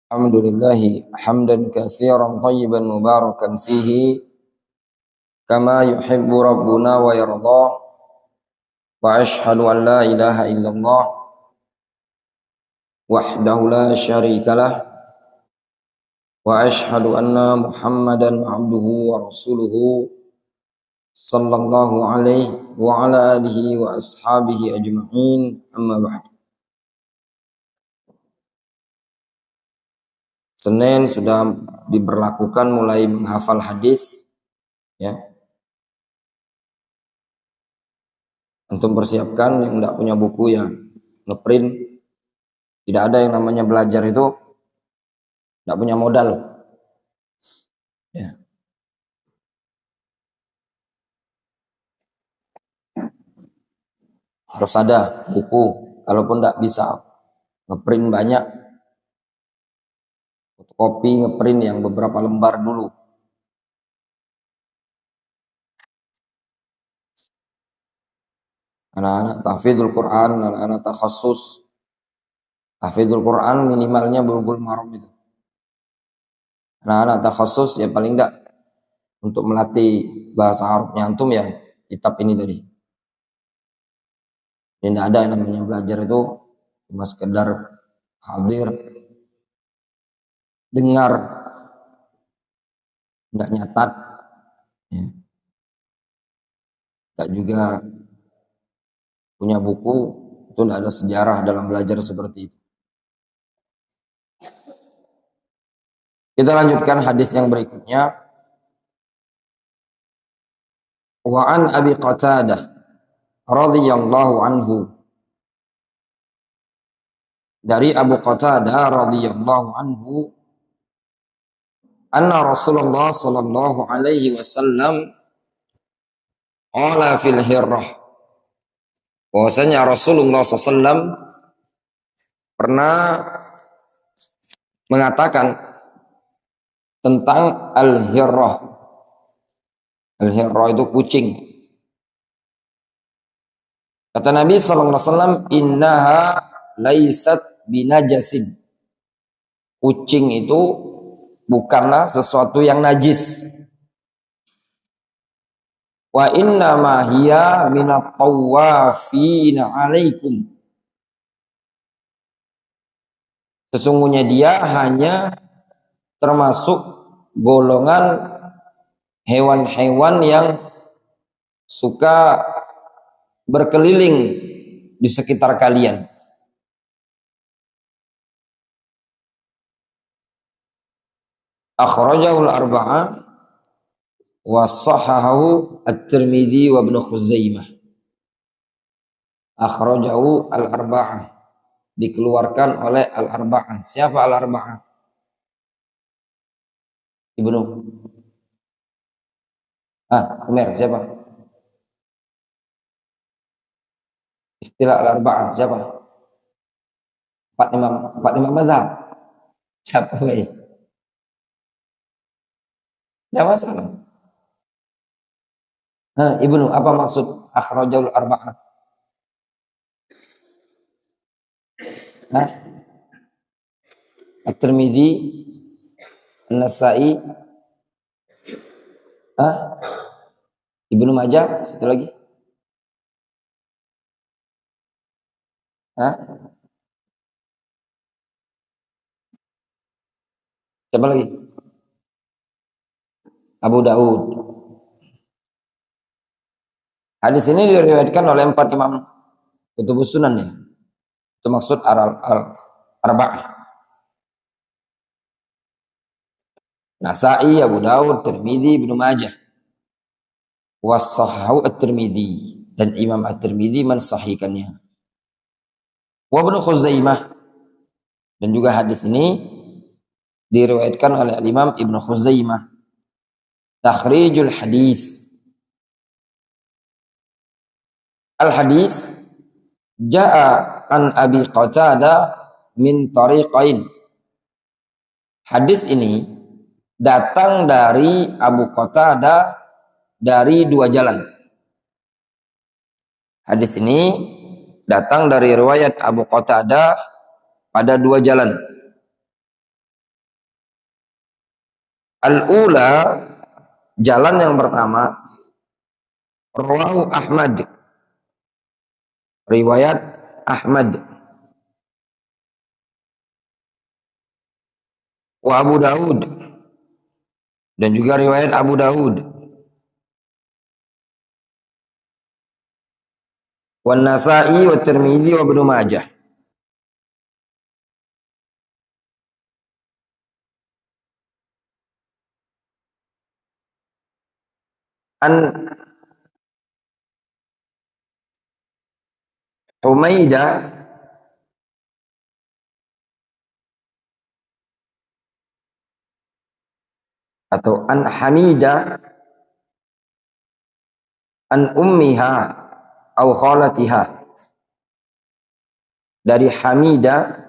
Alhamdulillahi hamdan katsiran tayyiban mubarakan fihi kama yuhibbu rabbuna wa yarda wa ashhadu an la ilaha illallah wahdahu la syarikalah wa ashhadu anna muhammadan abduhu wa rasuluhu sallallahu alaihi wa ala alihi wa ashabihi ajma'in amma ba'd. Senin sudah diberlakukan mulai menghafal hadis, ya. Antum persiapkan yang tidak punya buku ya ngeprint. Tidak ada yang namanya belajar itu tidak punya modal. Ya. Harus ada buku. Kalaupun tidak bisa ngeprint banyak, fotokopi ngeprint yang beberapa lembar dulu. Anak-anak tahfidzul Quran, anak-anak takhasus tahfidzul Quran minimalnya Bulughul Maram itu. Anak-anak takhasus ya paling enggak untuk melatih bahasa Arabnya antum ya kitab ini tadi. Tidak ada yang namanya belajar itu cuma sekedar hadir, dengar, enggak nyatat, ya. Enggak juga punya buku, itu tidak ada sejarah dalam belajar seperti itu. Kita lanjutkan hadis yang berikutnya. Wa an Abi Qatadah radhiyallahu anhu. Dari Abu Qatadah radhiyallahu anhu, anna Rasulullah sallallahu alaihi wasallam qala fil hirrah. Bahwasanya Rasulullah SAW pernah mengatakan tentang al-hirrah. Al-hirrah itu kucing. Kata Nabi SAW, innaha laisat binajasin. Kucing itu bukanlah sesuatu yang najis. Wa inna ma hiya minat tawafina alaikum. Sesungguhnya dia hanya termasuk golongan hewan-hewan yang suka berkeliling di sekitar kalian. Akhrajahul arba'ah wa sahahahu at-Tirmidzi wa Ibnu Khuzaimah. Akhrajahu al-arba'ah, dikeluarkan oleh al-arba'ah. Siapa al-arba'ah? Ibnu Umar, siapa? Istilah al-arba'ah siapa? Empat imam mazhab. Siapa lagi? Tidak masalah. Ibnu, apa maksud akhrajul arba'ah? At-Tirmidzi, An-Nasa'i, Ibnu Majah, satu lagi. Siapa lagi? Abu Daud. Hadis ini diriwayatkan oleh 4 imam kutubus sunan ya. Itu maksud arba'ah. Nasa'i, Abu Daud, Tirmidzi, Ibnu Majah. Wassahahu at-Tirmidzi, dan Imam at-Tirmidzi mensahihkannya. Wa Ibnu Khuzaimah, dan juga hadis ini diriwayatkan oleh Imam Ibnu Khuzaimah. Takhrijul hadis. Al-hadis jaa an Abi Qatadah min tariqain. Hadis ini datang dari Abu Qatadah dari 2 jalan. Hadis ini datang dari riwayat Abu Qatadah pada 2 jalan. Al-ula, jalan yang pertama, rawahu Ahmad, riwayat Ahmad, wa Abu Daud, dan juga riwayat Abu Daud, wa Nasa'i wa Tirmidzi wa Ibnu Majah. An Humaida atau an Hamida an ummiha au khalatiha, dari Hamida,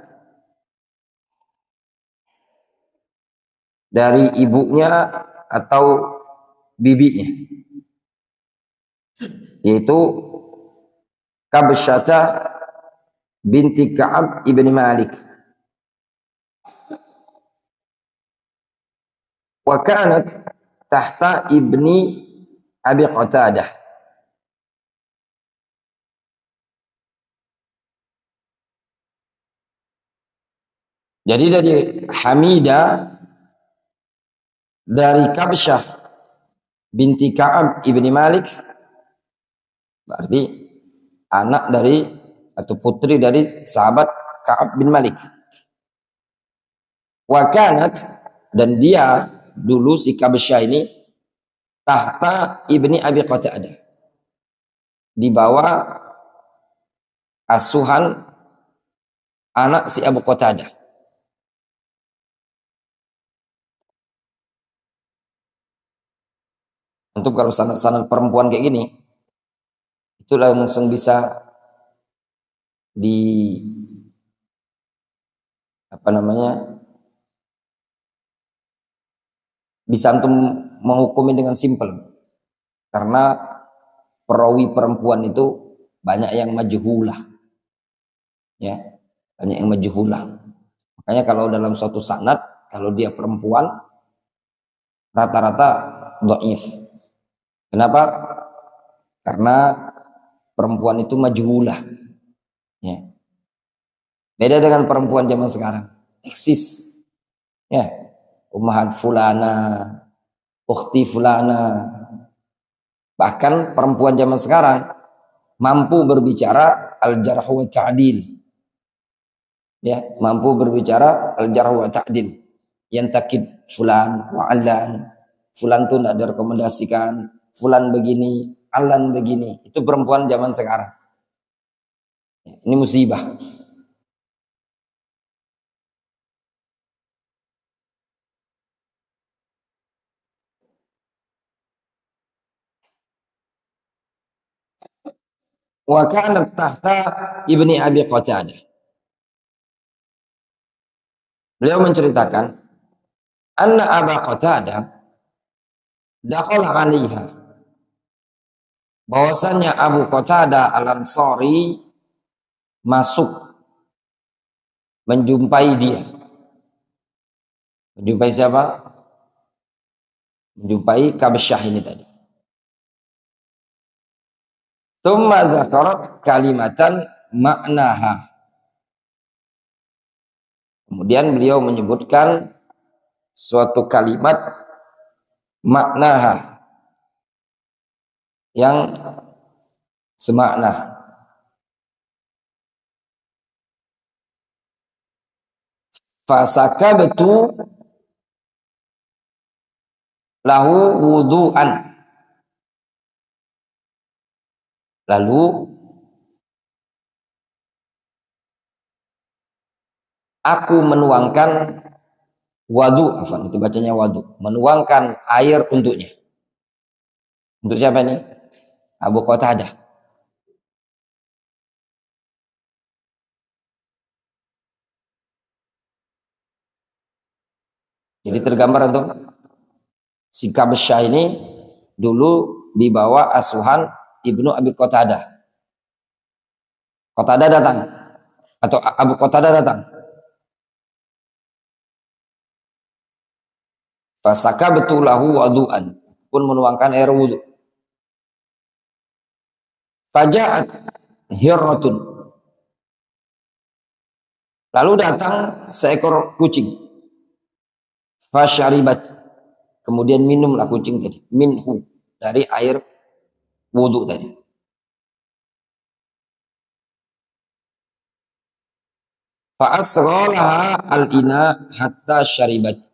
dari ibunya atau bibinya, yaitu Kabsyata binti Ka'ab ibn Malik. Wa kanat tahta ibni Abi Qatadah. Jadi dari Hamida, dari Kabsyah binti Ka'ab ibn Malik, berarti anak dari atau putri dari sahabat Ka'ab bin Malik. Wa kanat, dan dia dulu si Kabsyah ini tahta ibni Abi Qatadah, di bawah asuhan anak si Abu Qatadah. Untuk kalau sanad-sanad perempuan kayak gini, itu langsung bisa di apa namanya, bisa antum menghukumi dengan simpel, karena perawi perempuan itu banyak yang majhulah, ya, banyak yang majhulah. Makanya kalau dalam suatu sanad, kalau dia perempuan, rata-rata dhaif. Kenapa? Karena perempuan itu majhulah, ya. Beda dengan perempuan zaman sekarang, eksis, ya, ummahat fulana, ukhti fulana. Bahkan perempuan zaman sekarang mampu berbicara al-jarh wa ta'dil, ya, mampu berbicara al-jarh wa ta'dil, yang takid fulan wa alan, fulan tuh tidak direkomendasikan, fulan begini, alan begini. Itu perempuan zaman sekarang. Ini musibah. Wa kanat tahta ibni Abi Qatadah. Beliau menceritakan anna Aba Qatadah dakhala 'alaiha, bahwasanya Abu Qatadah Al-Ansari masuk menjumpai dia. Menjumpai siapa? Menjumpai Kabsyah ini tadi. Tsumma zakarat kalimatan maknaha. Kemudian beliau menyebutkan suatu kalimat maknaha yang semakna. Fasakabtu lahu wudu'an. Lalu aku menuangkan wadu, itu bacanya wadu, menuangkan air untuknya. Untuk siapa ini? Abu Qatadah. Jadi tergambar untuk si Kabsyah ini dulu dibawa asuhan Ibnu Abi Qatadah. Qatadah datang atau Abu Qatadah datang. Fasakabtu lahu wudu'an, pun menuangkan air wudu. Faja'at hirratun, lalu datang seekor kucing. Fasyaribat, kemudian minumlah kucing tadi, minhu, dari air wudu tadi. Fa'asghalaha al-ina hatta syaribat,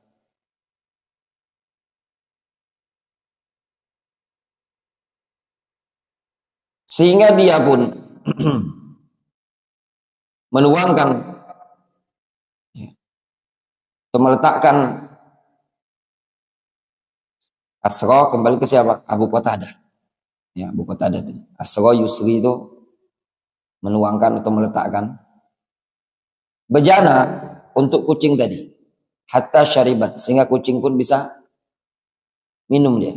sehingga dia pun menuangkan atau meletakkan. Asra kembali ke siapa? Abu Qatadah. Ya, Abu Qatadah tadi. Asra yusri itu menuangkan atau meletakkan bejana untuk kucing tadi. Hatta syaribat, sehingga kucing pun bisa minum dia.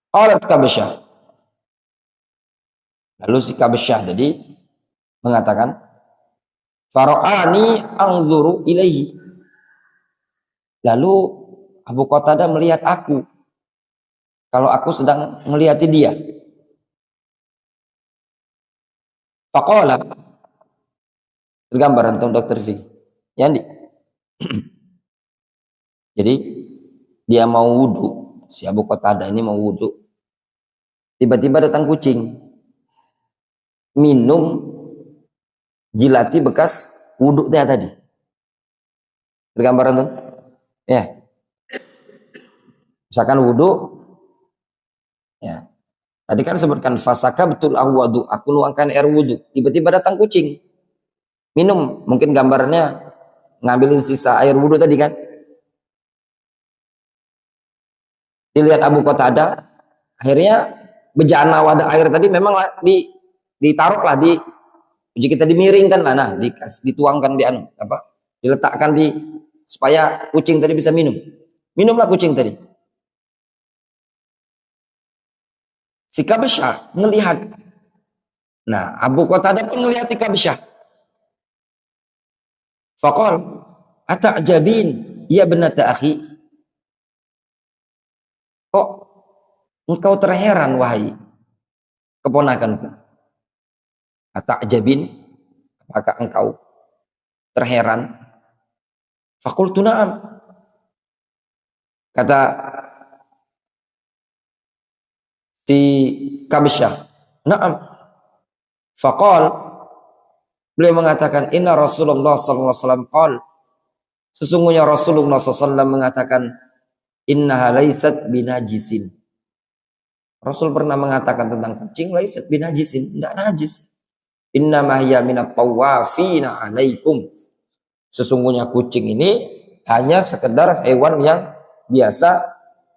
Qalat Kabesyah. Lalu si Kabesyah tadi mengatakan, Fara'ani anzuru ilaihi. Lalu Abu Qatadah melihat aku, kalau aku sedang melihati dia. Faqala, tergambar antum Dr. V. Yandi. Jadi dia mau wudu, si Abu Qatadah ini mau wudu. Tiba-tiba datang kucing, minum, jilati bekas wudu dia tadi. Tergambar antum? Ya. Misalkan wudu, ya. Tadi kan sebutkan fasaka betul wudu, aku nuangkan air wudu. Tiba-tiba datang kucing, minum. Mungkin gambarnya ngambilin sisa air wudu tadi kan. Dilihat Abu Qatadah, akhirnya bejana wadah air tadi memang ditaruhlah di, kita dimiringkan lah, nah dituangkan di diletakkan di, supaya kucing tadi bisa minum. Minumlah kucing tadi. Si Kabesyah melihat. Nah, Abu Qatadah pun melihat si Kabesyah. Faqal, ata'jabin ya binata akhi. Kok engkau terheran wahai keponakanku? Ata'jabin, apakah engkau terheran? Faqultu na'am. Kata si Kabesyah, na'am. Faqal, beliau mengatakan, inna Rasulullah sallallahu alaihi wasallam qal, sesungguhnya Rasulullah sallallahu mengatakan, innaha laysat binajisin. Rasul pernah mengatakan tentang kucing, laysat binajisin, tidak najis. Innama hiya minat tawafina alaikum. Sesungguhnya kucing ini hanya sekedar hewan yang biasa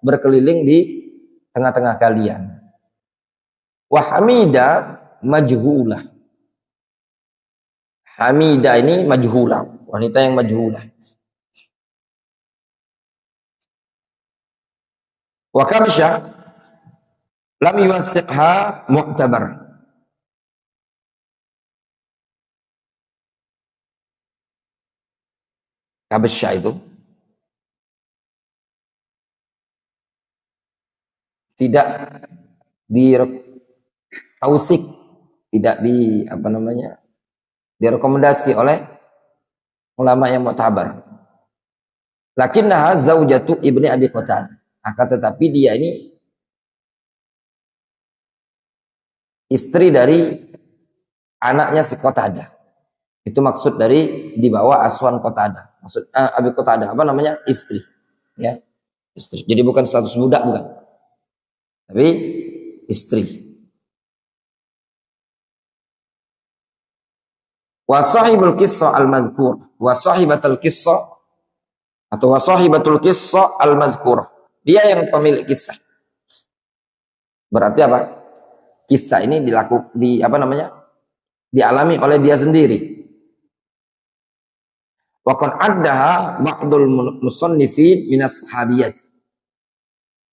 berkeliling di tengah-tengah kalian. Wa hamida majhulah. Hamida ini majhulah, wanita yang majhulah. Wa Kabesyah lam yuwathiqha mu'tabar. Kabesyah itu tidak tausik, tidak direkomendasi oleh ulama yang mu'tabar. Lakinnaha zaujatu ibni Abi Qatadah. Akan tetapi dia ini istri dari anaknya si Qatadah. Itu maksud dari di bawah asuhan Qatadah. Maksud Abi Qatadah istri, ya, istri. Jadi bukan status budak, bukan, tapi istri. Wa sahibul qissah al-mazkur, wa sahibatul qissah atau wa sahibatul qissah al-mazkur. Dia yang pemilik kisah. Berarti apa? Kisah ini dialami oleh dia sendiri. Wa qad addaha ba'dul musannifin minas sahabiyat.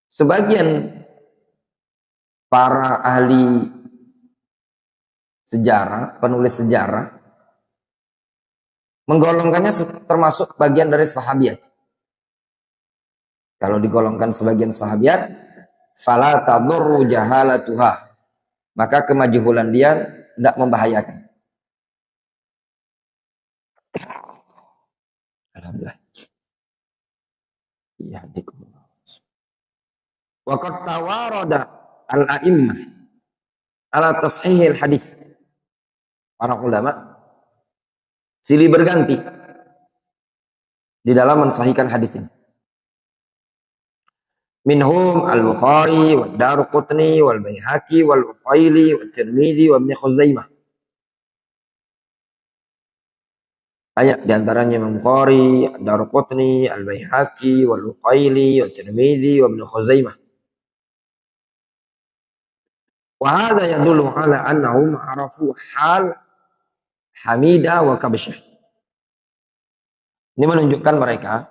Sebagian para ahli sejarah, penulis sejarah, menggolongkannya termasuk bagian dari sahabiat. Kalau digolongkan sebagian sahabiat, fala tadurru jahalatuha, maka kemajuhulan dia tidak membahayakan. Alhamdulillah. Iya, wa qad tawarada al-a'immah ala tashihil hadis. Para ulama silih berganti di dalam mensahihkan hadis ini. Minhum al-Bukhari, wa Daruqutni, wal Baihaqi, wal Uqaili, wa Tirmidzi, wa Ibn Khuzaimah. Banyak diantaranya Imam Bukhari, Daruqutni, al-Baihaqi, wal Uqaili, wa Tirmidzi, wa Ibn Khuzaimah. Wa hadha yadullu ala annahum arafu hal Hamidah wa Kabsyah. Ini menunjukkan mereka,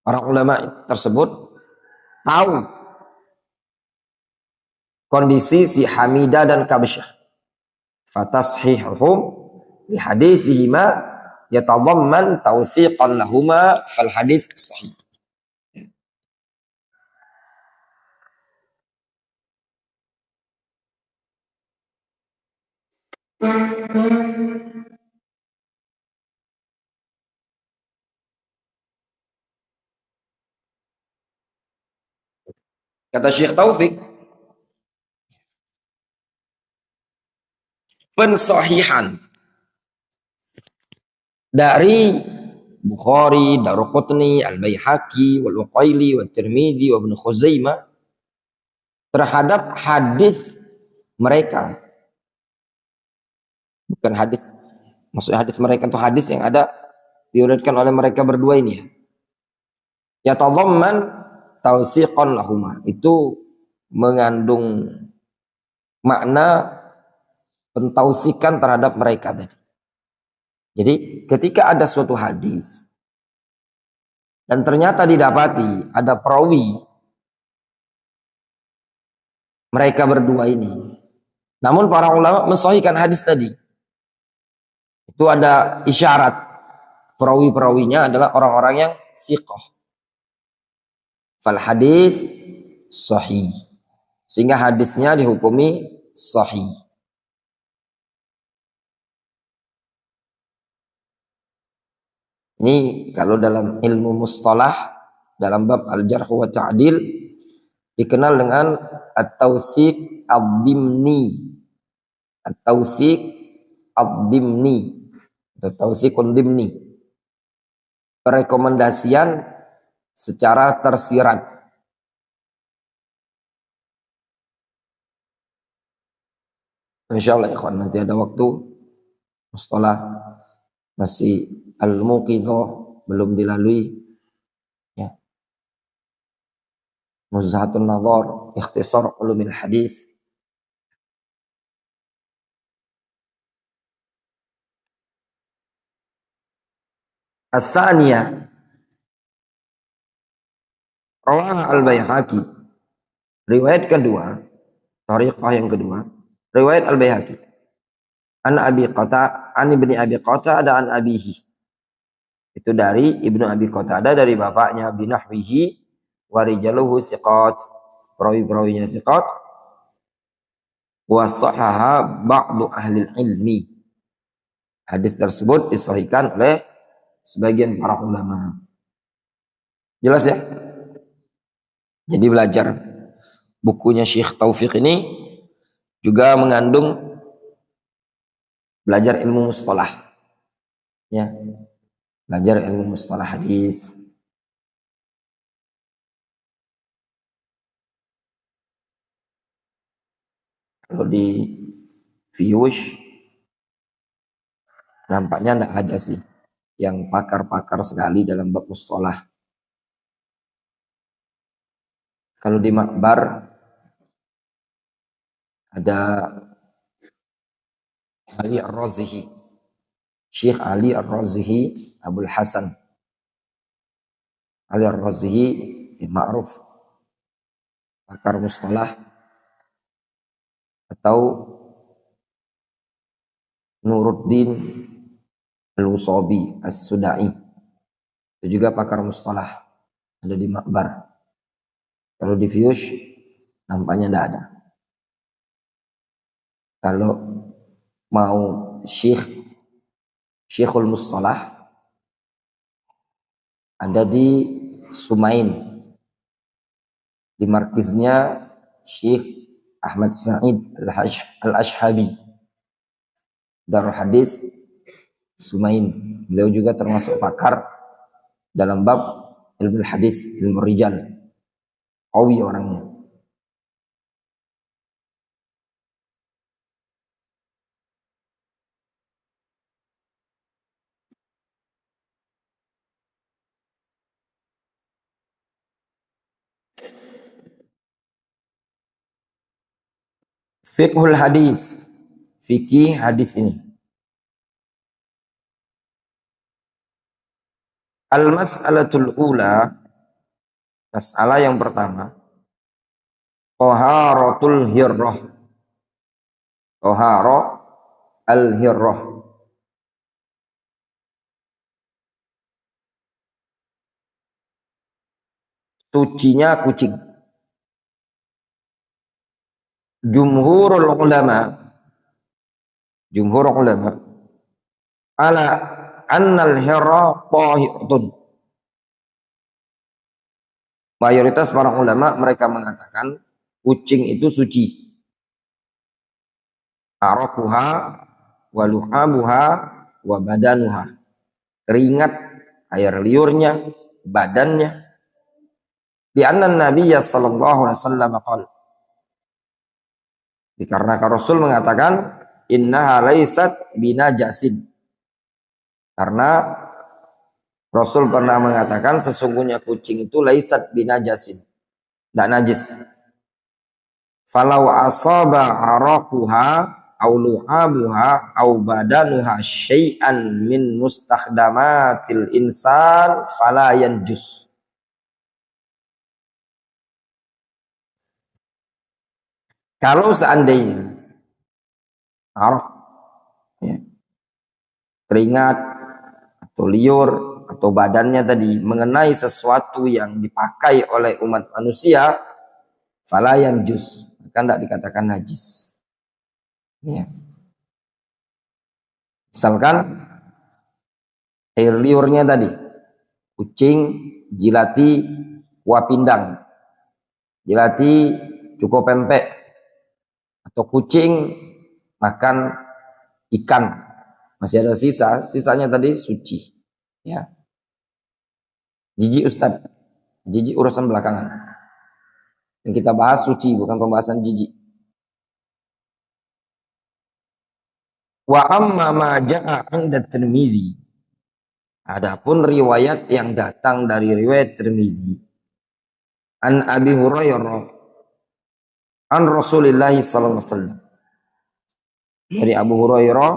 para ulama tersebut tahu kondisi si Hamidah dan Kabsyah. Fatashihuhum li hadithihima yatadamman tawthiqan lahuma fal hadith sahih. Kata Syekh Taufik, pensahihan dari Bukhari, Daruqutni, Al-Baihaqi, wal Uqaili, wa Tirmidzi, wa Ibn Khuzaimah terhadap hadis mereka. Bukan hadis, maksudnya hadis mereka itu hadis yang ada diriwayatkan oleh mereka berdua ini ya. Yatadamman tawthiqan lahuma, itu mengandung makna pentausikan terhadap mereka tadi. Jadi ketika ada suatu hadis dan ternyata didapati ada perawi mereka berdua ini, namun para ulama mensahihkan hadis tadi, itu ada isyarat perawi-perawinya adalah orang-orang yang thiqah. Fal hadis sahih, sehingga hadisnya dihukumi sahih. Ini kalau dalam ilmu mustalah, dalam bab al-jarh wa ta'dil, dikenal dengan at-tawthiq ad-dimni. At-tawthiq ad-dimni atau tawthiqun dimni, perekomendasian secara tersirat. Insyaallah ikhwan, nanti ada waktu mustalah masih al-muqidhah belum dilalui ya. Muzhatun Nadhar, ikhtisar ulumil hadis. As-saniyah rawah al-Baihaqi, riwayat kedua, thariqah yang kedua, riwayat al-Baihaqi an Abi Qatadah, an Ibni Abi Qatadah an abihi, itu dari Ibnu Abi Qatadah dari bapaknya, binahwihi wa rijaluhu thiqat, perawi-perawinya thiqat, wa sahaha ba'du ahli ilmi, hadis tersebut disahihkan oleh sebagian para ulama. Jelas ya? Jadi belajar bukunya Syekh Taufik ini juga mengandung belajar ilmu mustalah ya, belajar ilmu mustalah hadis. Kalau di Fiyush nampaknya enggak ada sih yang pakar-pakar sekali dalam bab mustalah. Kalau di Makbar ada Ali Ar-Razihi, Syekh Ali Ar-Razihi Abul Hasan. Ali Ar-Razihi ma'ruf pakar mustalah, atau Nuruddin Al-Usabi As-Sudai. Itu juga pakar mustalah, ada di Makbar. Kalau di Fiyush nampaknya tidak ada. Kalau mau Syekhul Mustalah ada di Sumain, di markiznya Syekh Ahmad Sa'id Al-Ashhabi, Darul Hadis Sumain. Beliau juga termasuk pakar dalam bab ilmu hadis, ilmu rijal, qawi orangnya. Fiqhul hadis, fikih hadis ini. Al-mas'alatul ula, masalah yang pertama, taharatul hirrah. Tahara al-hirrah. Sucinya kucing. Jumhur ulama ala annal hirra tahiratun. Mayoritas para ulama mereka mengatakan kucing itu suci. Arakuha wa lu'abuha wa badanuha. Keringat, air liurnya, badannya. Di anna Nabiya sallallahu alaihi wasallam qala, dikarenakan Rasul mengatakan innaha laysat binajasin. Karena Rasul pernah mengatakan sesungguhnya kucing itu laysat binajasin, tidak najis. Falau asaba araquha au lu'abuha au badanuha syai'an min mustakhdamatil insan fala yanjus. Kalau seandainya arah, ya, keringat atau liur atau badannya tadi mengenai sesuatu yang dipakai oleh umat manusia, fala yanjus, kan tidak dikatakan najis. Ya. Misalkan air liurnya tadi, kucing jilati kuah pindang, jilati cukup pempek, atau kucing makan ikan, masih ada sisanya tadi suci. Ya. Jijik Ustadz, jijik urusan belakangan. Yang kita bahas suci, bukan pembahasan jijik. Wa amma ma ja'a 'inda Tirmidzi. Adapun riwayat yang datang dari riwayat Tirmidzi an Abi Hurairah an Rasulillah sallallahu alaihi wasallam. Dari Abu Hurairah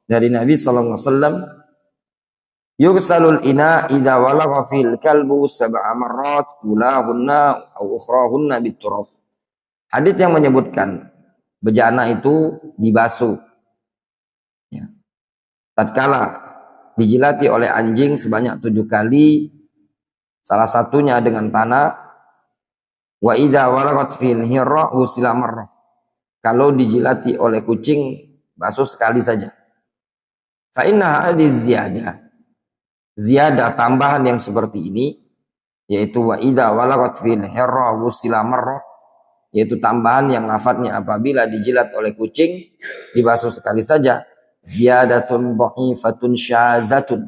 dari Nabi sallallahu alaihi wasallam, yughsalul ina idza walagha fil kalbu sab'a marrat ulahunna aw ukhrahunna biturab. Hadis yang menyebutkan bejana itu dibasuh, ya, tatkala dijilati oleh anjing sebanyak 7 kali, salah satunya dengan tanah. Wa idza walaghat fil hirra usila marrah. Kalau dijilati oleh kucing basuh sekali saja. Fa inna hadhihi ziyadah tambahan yang seperti ini, yaitu wa idza walaghat fil hirra usila marrah, yaitu tambahan yang lafadznya apabila dijilat oleh kucing dibasuh sekali saja. Ziyadatun dha'ifatun syadzatun,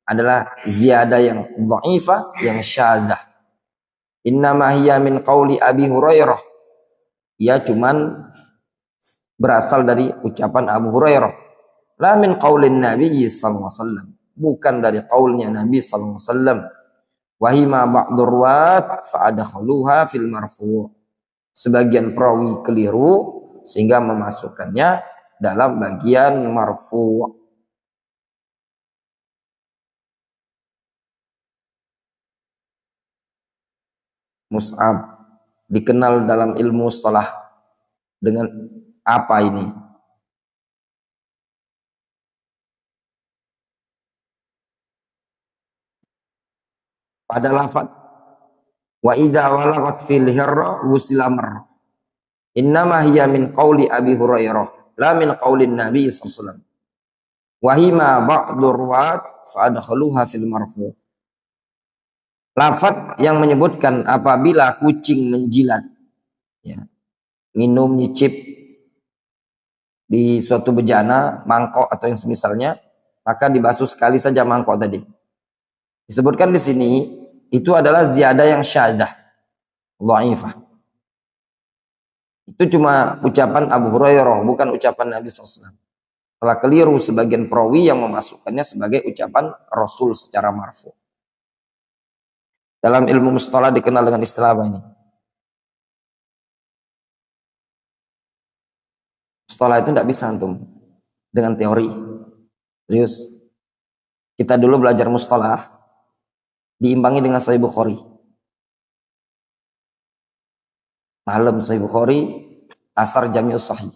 adalah ziyadah yang dha'ifah, yang syadzah. Innama hiya min qauli Abi Hurairah, ia cuman berasal dari ucapan Abu Hurairah. La min qaulin Nabi sallallahu alaihi wasallam, bukan dari qaulnya Nabi sallallahu alaihi wasallam. Wa hima ba'dur ruwat fa adkhaluha fil marfu'. Sebagian perawi keliru sehingga memasukkannya dalam bagian marfu'. Mus'ab dikenal dalam ilmu mustalah dengan apa ini? pada lafaz wa idza walagat fil hirra wusila marra. Innama hiya min qauli Abi Hurairah la min qaulin Nabi sallallahu alaihi wasallam. Wa hima ba'dur ruwat fa adkhaluha fil marfu'. Lafaz yang menyebutkan apabila kucing menjilat, ya, minum, nyicip di suatu bejana, mangkok atau yang semisalnya, maka dibasuh sekali saja mangkok tadi. Disebutkan di sini itu adalah ziyadah yang syadzah, dhaifah. Itu cuma ucapan Abu Hurairah, bukan ucapan Nabi SAW. Telah keliru sebagian perawi yang memasukkannya sebagai ucapan Rasul secara marfu. Dalam ilmu mustalah dikenal dengan istilah apa ini? Mustalah itu tidak bisa antum dengan teori. Serius. Kita dulu belajar mustalah diimbangi dengan Sahih Bukhari. Malam Sahih Bukhari, asar Jami'us Sahih.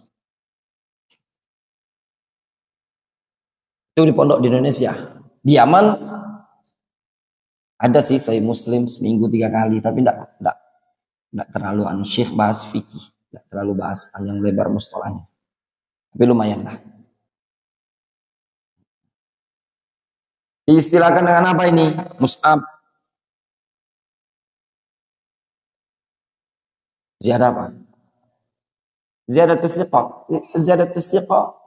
Itu di pondok di Indonesia. Di Yaman ada sih Sahih Muslim seminggu 3 kali, tapi enggak terlalu syekh bahas fikih, enggak terlalu bahas panjang lebar mustalahnya. Tapi lumayan lah. Diistilahkan dengan apa ini? Mus'ab. Ziyadah apa? Ziyadatus thiqah. Ziyadatus thiqah.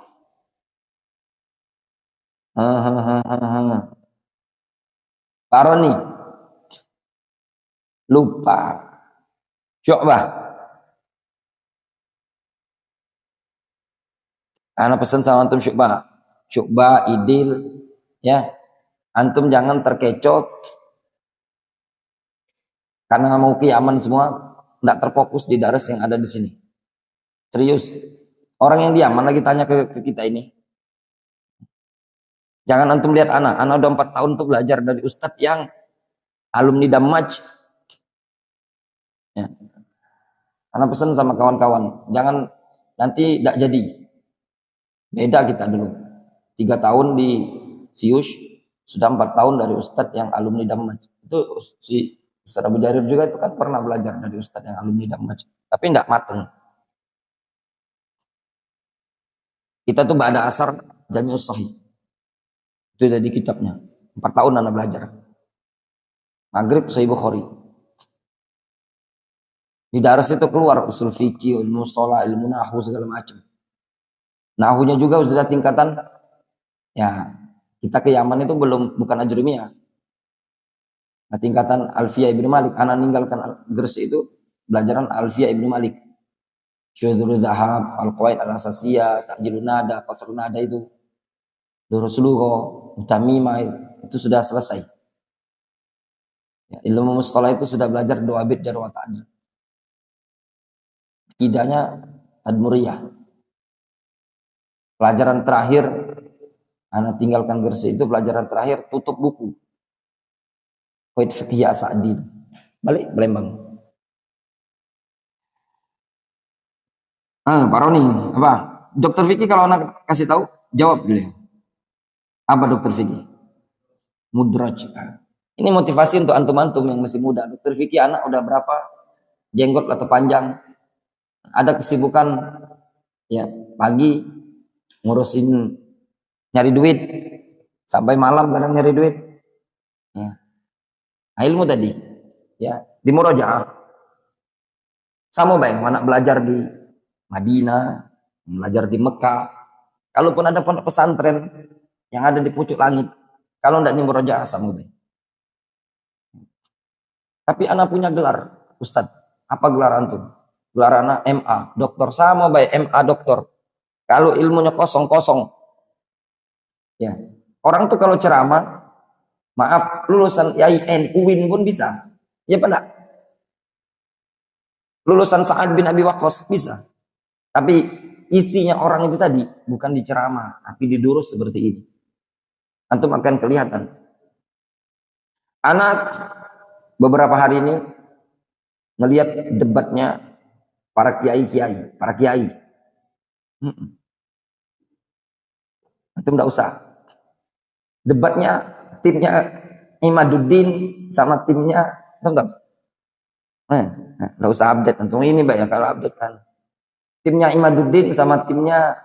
Paroni. Lupa. Syu'bah. Ana pesan sama antum Syu'bah. Syu'bah, Idil, ya. Antum jangan terkecoh karena mau ke Yaman semua, enggak terfokus di daras yang ada di sini. Serius. Orang yang di Yaman lagi tanya ke kita ini. Jangan antum lihat anak udah 4 tahun tuh belajar dari ustadz yang alumni Damaj. Ya. Anak pesan sama kawan-kawan, jangan nanti tidak jadi. Beda kita dulu. 3 tahun di Sius, sudah 4 tahun dari ustadz yang alumni Damaj. Itu si Ustaz Abu Jarir juga itu kan pernah belajar dari ustadz yang alumni Damaj. Tapi tidak mateng. Kita tuh ba'da asar Jami'us Sahih. Itu dari kitabnya. 4 tahun anak belajar. Maghrib Sahih Bukhari. Di daras itu keluar usul fikih, ilmu mustalah, ilmu nahwu segala macam. Nahwunya juga sudah tingkatan, ya kita ke Yaman itu bukan ajrumiyah. Nah, tingkatan Alfiyah Ibnu Malik. Anak ninggalkan Gresik itu belajaran Alfiyah Ibnu Malik. Syudzul Zahab, Al-Qawaid Al-Asasiyah, Ta'jilun Nada, Qatrun Nada itu. Durusulugo, Mutamimah itu sudah selesai. Ya, ilmu mustalah itu sudah belajar 2 bait jar wa ta'dil. Akidahnya Tadmuriyah. Pelajaran terakhir anak tinggalkan Gresik itu pelajaran terakhir tutup buku. Qawaid Fiqh Sa'di. Balik Palembang. Pak Roni, apa? Dokter Vicky kalau anak kasih tahu, jawab dulu ya. Apa dokter Vicky? Mudraj. Ini motivasi untuk antum-antum yang masih muda. Dokter Vicky anak udah berapa? Jenggot atau panjang? Ada kesibukan ya pagi ngurusin nyari duit sampai malam kadang nyari duit. Ya. Nah, ilmu tadi ya di murojaah. Sama baik anak belajar di Madinah, belajar di Mekah. Kalaupun ada pondok pesantren yang ada di pucuk langit, kalau tidak murojaah sama baik. Tapi anak punya gelar, Ustadz. Apa gelar antum? Gelar anak MA, dokter sama baik MA dokter. Kalau ilmunya kosong-kosong. Ya. Orang tuh kalau ceramah, maaf, lulusan IAIN, UIN pun bisa. Ya pada. Lulusan Sa'ad bin Abi Waqqas bisa. Tapi isinya orang itu tadi bukan diceramah, tapi didurus seperti ini. Antum akan kelihatan. Anak beberapa hari ini melihat debatnya para kiai. Antum enggak usah. Debatnya timnya Imaduddin sama timnya, tahu? Nggak usah update, tentu ini banyak kalau update kan. Timnya Imaduddin sama timnya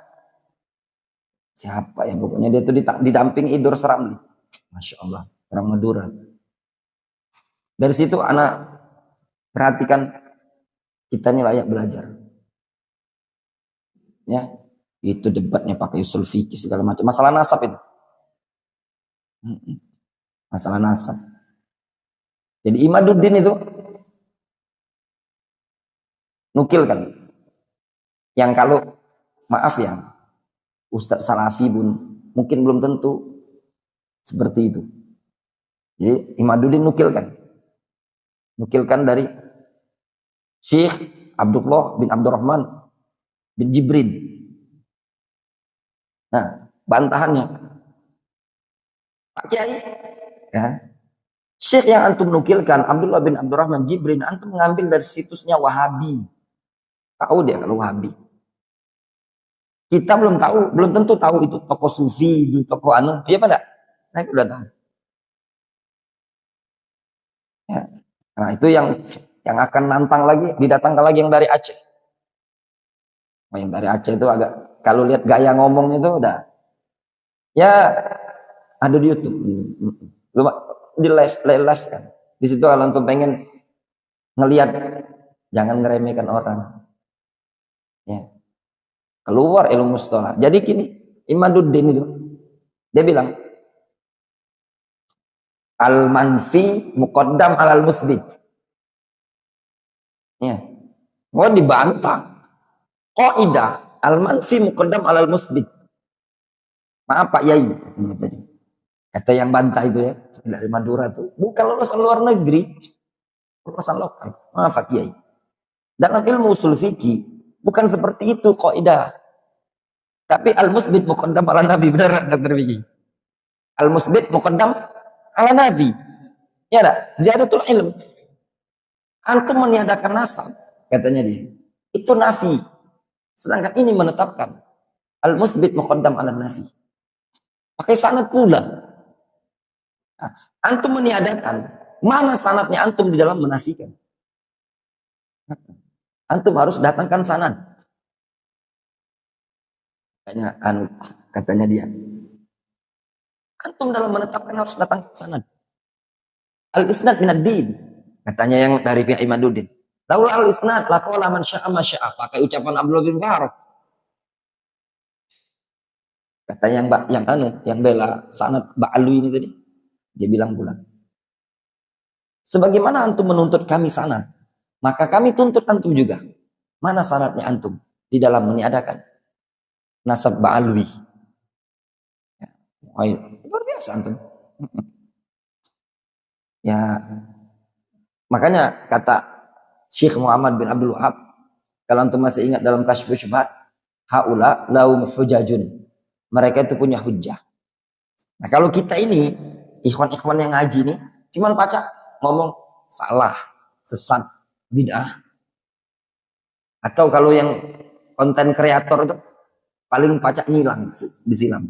siapa ya, pokoknya dia tuh didamping Idrus Ramli. Masya Allah, orang Madura. Dari situ anak perhatikan, kita ini layak belajar. Ya, itu debatnya pakai usul fikih segala macam. Masalah nasab itu. Masalah nasab. Jadi Imaduddin itu nukil kan. Yang kalau maaf ya, Ustadz Salafi pun mungkin belum tentu seperti itu. Jadi Imaduddin nukilkan dari Syekh Abdullah bin Abdurrahman bin Jibrin. Nah, bantahannya, Pak Kiai, ya, Syekh yang antum nukilkan Abdullah bin Abdurrahman Jibrin, antum mengambil dari situsnya Wahabi. Tahu dia kalau Wahabi. Kita belum tahu, belum tentu tahu itu tokoh sufi, itu tokoh anu, iya pada. Nah, udah tahu. Ya. Nah, itu yang akan nantang lagi, didatangkan lagi yang dari Aceh. Oh, yang dari Aceh itu agak, kalau lihat gaya ngomongnya itu udah, ya ada di YouTube, di live kan. Di situ kalau antum pengen ngelihat, jangan ngeremehkan orang. Ya. Keluar ilmu mustalah. Jadi gini, Imaduddin itu dia bilang al-manfi muqaddam alal musbit. Ya. Mau dibantah. Qaidah al-manfi muqaddam alal musbit. Maaf Pak Yai tadi. Kata yang bantah itu ya, dari Madura itu bukan lulusan luar negeri, lulusan lokal. Maaf Pak Yai. Dalam ilmu usul fikih bukan seperti itu kaidah. Tapi al-musbit muqaddam ala nabi, benar Dr. Vicky? Al-musbit muqaddam ala nabi. Ya enggak? Ziyadatul ilm. Antum meniadakan nasab, katanya dia. Itu nafi. Sedangkan ini menetapkan al-musbit muqaddam ala nafi. Pakai sanad pula. Nah, antum meniadakan, mana sanadnya antum di dalam menafikan? Antum harus datangkan sanad. Katanya dia. Antum dalam menetapkan harus datangkan sanad. Al-isnad minad din. Katanya yang dari pihak Imaduddin. Laula al-isnad laqala man syaa ma syaa. Pakai ucapan Abdullah bin Mubarak. Katanya yang bela sanad Ba'alwi ini tadi. Dia bilang pula. Sebagaimana antum menuntut kami sanad, maka kami tuntut antum juga. Mana sanadnya antum di dalam meniadakan nasab Ba'alwi. Ya, luar biasa antum. Ya, makanya kata Syekh Muhammad bin Abdul Wahab, kalau antum masih ingat dalam Kasyfus Syubhat, haula laum hujajun. Mereka itu punya hujjah. Nah, kalau kita ini ikhwan-ikhwan yang ngaji nih, cuman pacak ngomong salah, sesat, bid'ah. Atau kalau yang konten kreator itu paling pacak ngilang, disilam.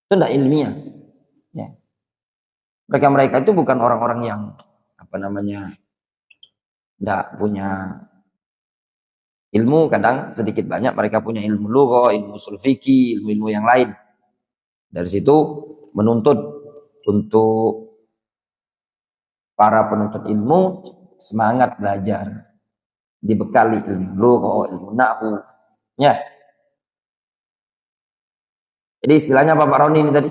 Itu tidak ilmiah. Ya. Mereka itu bukan orang-orang yang tidak punya ilmu. Kadang sedikit banyak mereka punya ilmu lughah, ilmu ushul fikih, ilmu-ilmu yang lain. Dari situ menuntut untuk para penuntut ilmu semangat belajar, dibekali ilmu lughah, ilmu nahwu. Ya. Jadi istilahnya Pak Roni ini tadi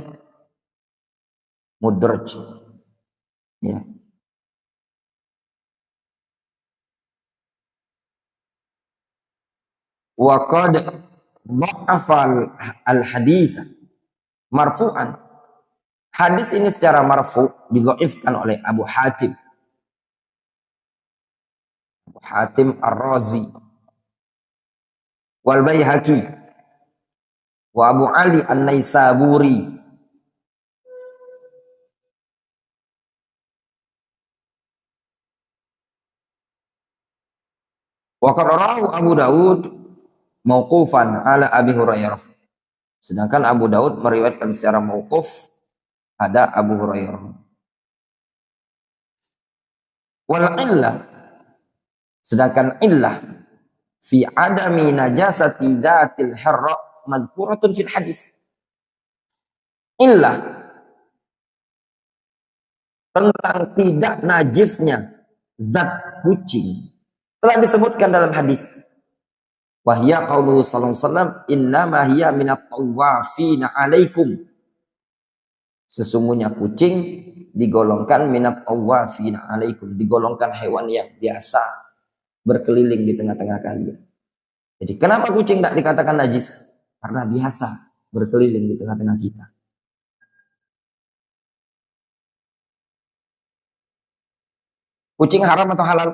mudraj. Ya. Wa qad dha'afal al-hadits marfu'an. Hadis ini secara marfu didhaifkan oleh Abu Hatim. Abu Hatim Ar-Razi wal Baihaqi wa Abu Ali An-Naisaburi. Wa qararahu Abu Dawud mauqufan ala Abi Hurairah. Sedangkan Abu Daud meriwayatkan secara mauquf ada Abu Hurairah. Wal illah, sedangkan illah fi adami najasati dzatil harra mazkuratun fil hadis. Illah tentang tidak najisnya zat kucing telah disebutkan dalam hadis. Wahya qauluhu sallallahu alaihi wasallam, innama hiya minat tawafina alaikum. Sesungguhnya kucing digolongkan minat tawafina alaikum, digolongkan hewan yang biasa berkeliling di tengah-tengah kalian. Jadi kenapa kucing tidak dikatakan najis? Karena biasa berkeliling di tengah-tengah kita. Kucing haram atau halal?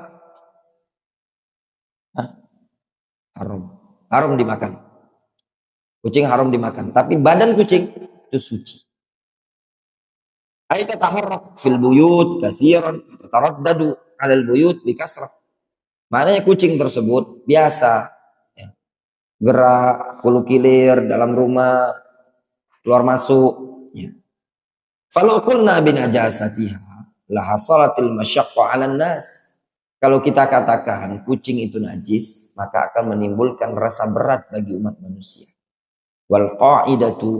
Hah? Haram. Haram dimakan. Kucing haram dimakan. Tapi badan kucing itu suci. Ay tataharrak fil buyut katsiran, tataraddadu 'alal buyut bi kasrah. Maknanya kucing tersebut biasa ya, gerak kulu kilir dalam rumah, keluar masuk ya. Falau qulna binajasatiha la hasalatil masyaqqa 'alan nas. Kalau kita katakan kucing itu najis, maka akan menimbulkan rasa berat bagi umat manusia. Wal qa'idatu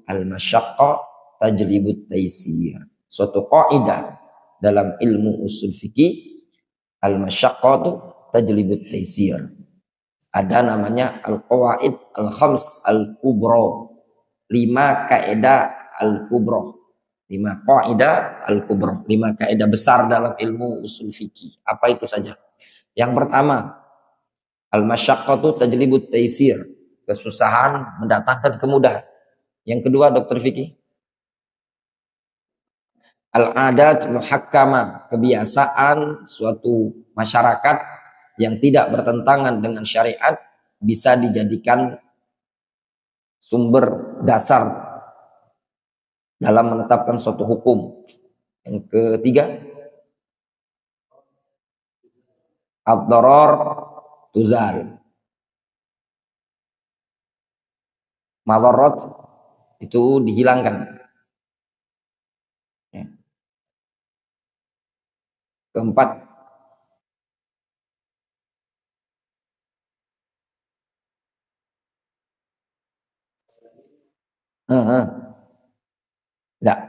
al masyaqqa tajlibut taysir. Suatu qaidah dalam ilmu usul fikih, al masyaqqatu tajlibut taysir. Ada namanya al qawaid al khams al kubra. 5 kaidah al kubra. 5 kaidah al kubra. 5 kaidah besar dalam ilmu usul fikih. Apa itu saja? Yang pertama, al masyaqqatu tajlibut taysir. Kesusahan mendatangkan kemudahan. Yang kedua, dokter fikih, al-adat muhakkama, kebiasaan suatu masyarakat yang tidak bertentangan dengan syariat bisa dijadikan sumber dasar dalam menetapkan suatu hukum. Yang ketiga, ad-darar tuzal, madarat itu dihilangkan. Keempat, enggak,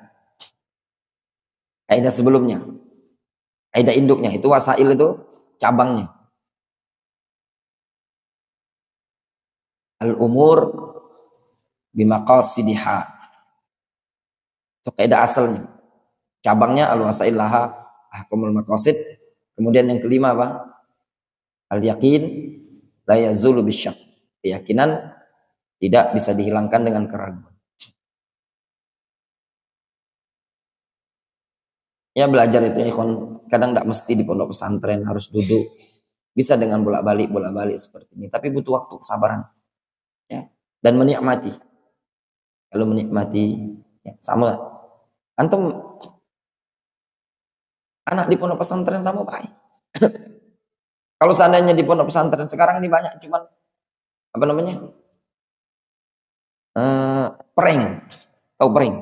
kaidah sebelumnya, kaidah induknya itu wasail, itu cabangnya. Al-umur bimaqasidiha, itu kaidah asalnya. Cabangnya al-wasail laha ahkamul maqasid. Kemudian yang kelima apa? Al-yaqin la yazulu bisyak. Keyakinan tidak bisa dihilangkan dengan keraguan. Ya belajar itu kadang tidak mesti di pondok pesantren harus duduk. Bisa dengan bolak-balik seperti ini. Tapi butuh waktu, kesabaran. Ya. Dan menikmati. Kalau menikmati, ya, sama. Antum anak di pondok pesantren sama baik. Kalau seandainya di pondok pesantren sekarang ini banyak cuman apa namanya? Prank. Tahu prank?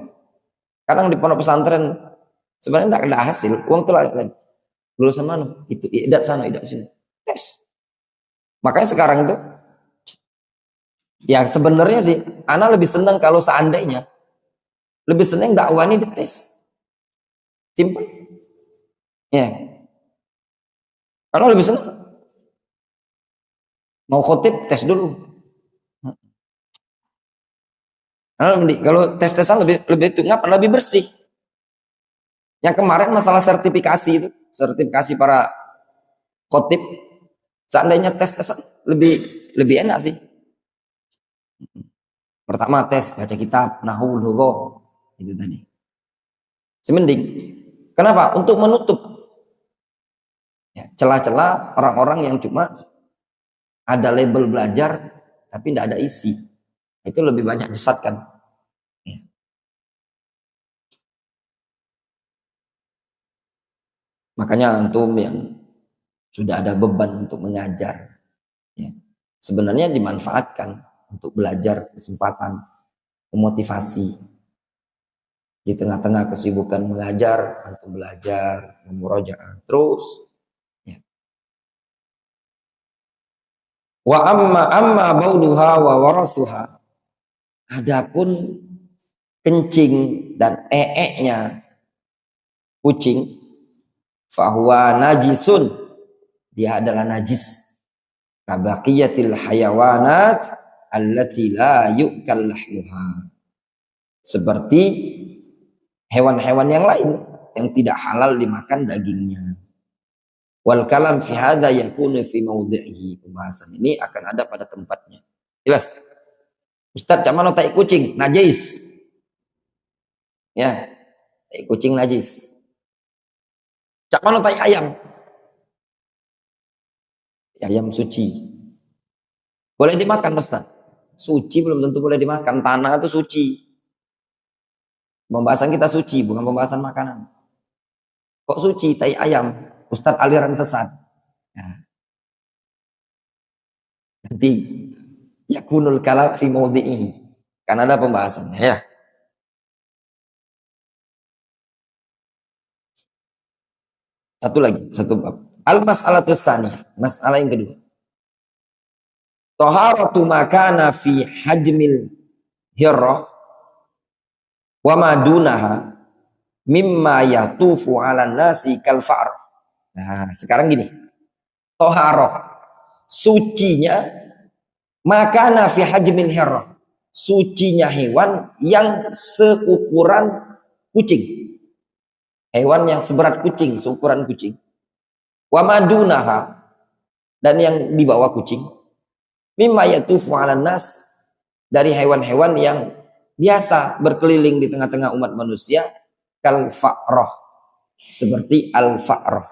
Kadang di pondok pesantren sebenarnya tidak ada hasil, uang tuh lain. Lulusan mana? Itu idat sana, idat sini. Tes. Makanya sekarang itu ya sebenarnya sih anak lebih senang kalau seandainya lebih senang dakwah ini dites. Simpel. Ya. Karena lebih senang. Mau khotib tes dulu. Kalau tes-tesan lebih itu ngapa lebih bersih. Yang kemarin masalah sertifikasi itu, sertifikasi para khotib, seandainya tes-tesan lebih enak sih. Pertama tes baca kitab, nahwu, lughah, itu tadi. Semending. Kenapa? Untuk menutup ya, celah-celah orang-orang yang cuma ada label belajar tapi tidak ada isi. Itu lebih banyak disesatkan. Ya. Makanya antum yang sudah ada beban untuk mengajar, ya, sebenarnya dimanfaatkan untuk belajar, kesempatan, memotivasi. Di tengah-tengah kesibukan mengajar, antum belajar, memurojaah terus. Wa amma bauluha wa warasuha. Adapun kencing dan eeknya kucing, fahuwa najisun, dia adalah najis. Kabaqiyatil hayawanat allati la yu'kal lahmuha. Seperti hewan-hewan yang lain yang tidak halal dimakan dagingnya. Wal kalam fi hadza yakunu fi mawdi'ihi. Pembahasan ini akan ada pada tempatnya. Jelas? Ustaz, cak mana tai kucing? Najis. Ya, tai kucing najis. Cak mana tai ayam? Ayam suci. Boleh dimakan, Ustaz? Suci belum tentu boleh dimakan. Tanah itu suci. Pembahasan kita suci, bukan pembahasan makanan. Kok suci tai ayam? Ustaz aliran sesat. Nah. Nanti yakunul kalam fi mawdi'ihi. Kan ada pembahasannya ya. Satu lagi, satu bab. Al-mas'alatus tsaniyah, masalah yang kedua. Taharatu makana fi hajmil hirrah wa madunaha mimma yatufu 'alan nasi kal fa'r. Nah, sekarang gini. Taharah, sucinya makana fi hajmil hirrah. Sucinya hewan yang seukuran kucing. Hewan yang seberat kucing, seukuran kucing. Wa madunaha, dan yang di bawah kucing. Mimma yatufu 'alan nas, dari hewan-hewan yang biasa berkeliling di tengah-tengah umat manusia, kal fa'rah, seperti al fa'rah.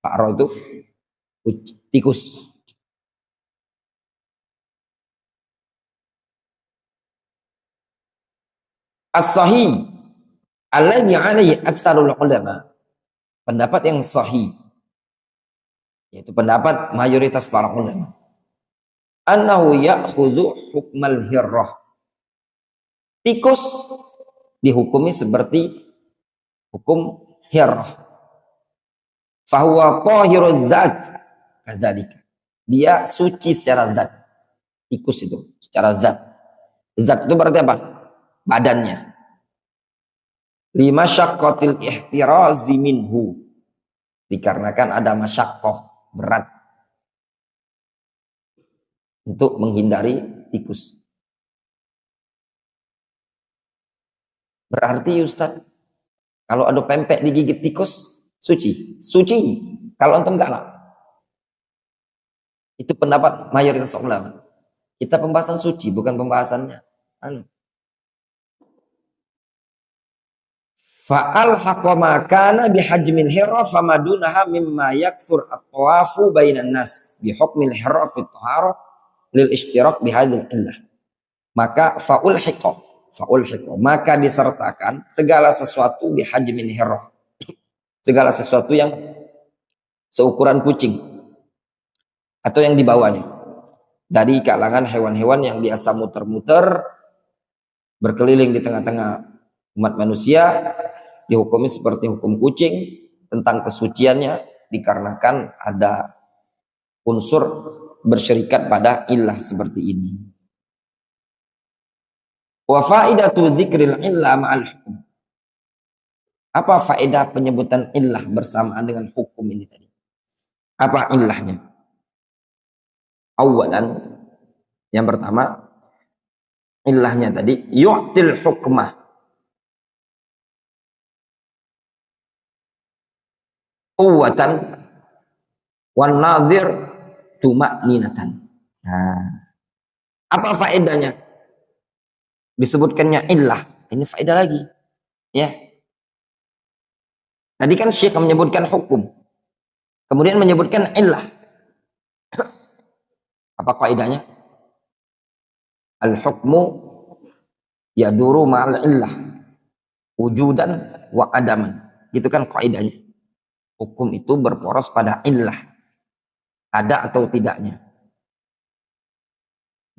Fa'rah itu tikus. As-sahih alladhi 'alaihi aktsarul ulama, pendapat yang sahih, yaitu pendapat mayoritas para ulama, annahu ya'khudhu hukmal hirrah. Tikus dihukumi seperti hukum hirrah. Fahuwa tahirul zat kadzalika. Dia suci secara zat. Tikus itu secara zat. Zat itu berarti apa? Badannya. Lima syaqqatil ihtirazi minhu. Dikarenakan ada masyaqqah, berat untuk menghindari tikus. Berarti Ustaz, kalau ada pempek digigit tikus, suci. Suci. Kalau antum enggak lah. Itu pendapat mayoritas ulama. Kita pembahasan suci, bukan pembahasannya. Fa'al haqama kana bihajmil hirra famadunaha mimma yaksur at-tawafu bainan nas bihukmil hirra fi at-taharah lil ishtirak bihadzal illah. Maka fa'ul hiqa, maka disertakan segala sesuatu bihajmil hirra, segala sesuatu yang seukuran kucing atau yang di bawahnya, dari kalangan hewan-hewan yang biasa muter-muter berkeliling di tengah-tengah umat manusia, dihukumi seperti hukum kucing tentang kesuciannya, dikarenakan ada unsur bersyirikat pada illah seperti ini. Wa faidatu dzikril illah ma'al hukum. Apa faedah penyebutan illah bersamaan dengan hukum ini tadi? Apa illahnya? Awalan, yang pertama, illahnya tadi yu'til hukmah, quwwatan wan nadhir tuma'ninatan. Nah, apa faedahnya disebutkannya illah? Ini faedah lagi, ya. Tadi kan Syekh menyebutkan hukum, kemudian menyebutkan illah. Apa faedahnya? Al hukmu yaduru ma'al illah wujudan wa adaman. Gitu kan kaidahnya. Hukum itu berporos pada illah, ada atau tidaknya.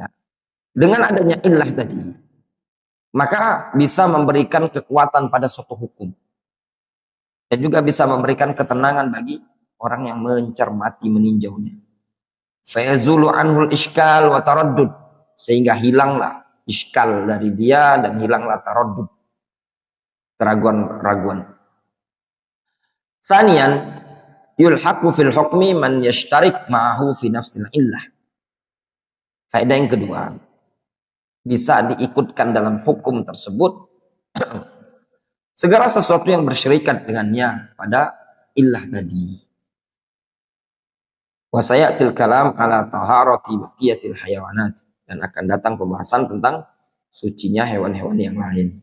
Nah, dengan adanya illah tadi, maka bisa memberikan kekuatan pada suatu hukum, dan juga bisa memberikan ketenangan bagi orang yang mencermati, meninjaunya. Fayazulu anhul iskal wa taraddud, sehingga hilanglah iskal dari dia dan hilanglah taraddud, keraguan-raguan. Sanian yulhaqu fil hukmi man yashtarik ma'ahu fi nafsil illah. Faedah yang kedua, bisa diikutkan dalam hukum tersebut segala sesuatu yang bersyirikat dengannya pada illah tadi. Wa sayatil kalam ala taharati baqiyatil hayawanat, dan akan datang pembahasan tentang sucinya hewan-hewan yang lain.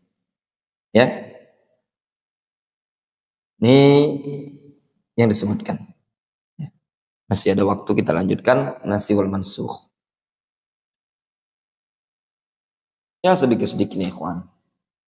Ya. Ini yang disebutkan. Ya. Masih ada waktu, kita lanjutkan nasi wal mansukh. Ya sedikit-sedikit nih, ikhwan.